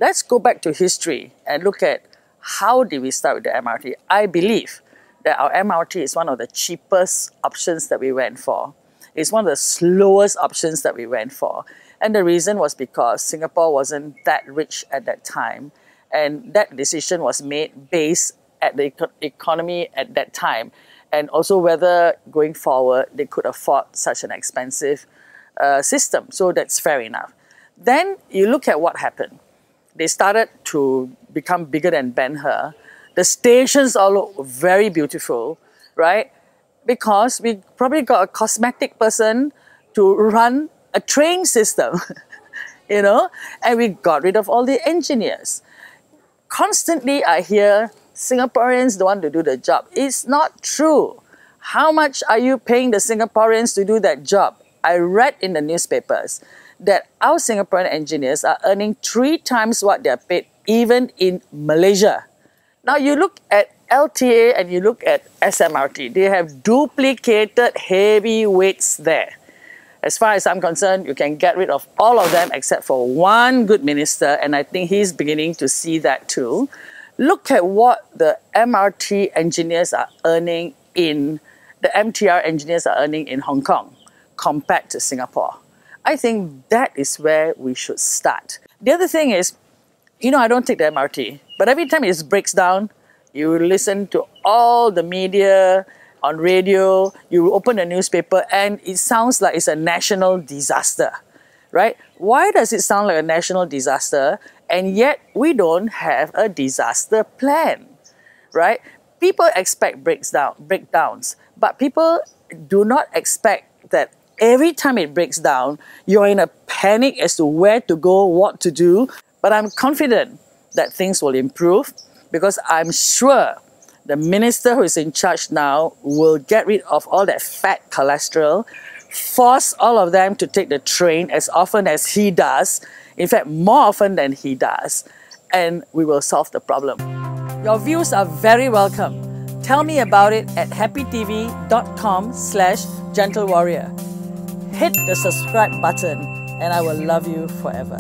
let's go back to history and look at how did we start with the MRT. I believe that our MRT is one of the cheapest options that we went for. It's one of the slowest options that we went for. And the reason was because Singapore wasn't that rich at that time. And that decision was made based at the economy at that time. And also whether going forward they could afford such an expensive system. So that's fair enough. Then you look at what happened. They started to become bigger than Ben-Hur. The stations all look very beautiful, right? Because we probably got a cosmetic person to run a train system, you know, and we got rid of all the engineers. Constantly I hear Singaporeans don't want to do the job. It's not true. How much are you paying the Singaporeans to do that job? I read in the newspapers that our Singaporean engineers are earning 3 times what they are paid even in Malaysia. Now you look at LTA and you look at SMRT, they have duplicated heavy weights there. As far as I'm concerned, you can get rid of all of them except for one good minister, and I think he's beginning to see that too. Look at what the MRT engineers are earning in, the MTR engineers are earning in Hong Kong compared to Singapore. I think that is where we should start. The other thing is, you know, I don't take the MRT, but every time it breaks down, you listen to all the media, on radio, you open a newspaper, and it sounds like it's a national disaster, right? Why does it sound like a national disaster, and yet we don't have a disaster plan, right? People expect breakdowns, but people do not expect that every time it breaks down, you're in a panic as to where to go, what to do. But I'm confident that things will improve because I'm sure the minister who is in charge now will get rid of all that fat cholesterol, force all of them to take the train as often as he does, in fact, more often than he does, and we will solve the problem. Your views are very welcome. Tell me about it at happytv.com/gentlewarrior. Hit the subscribe button and I will love you forever.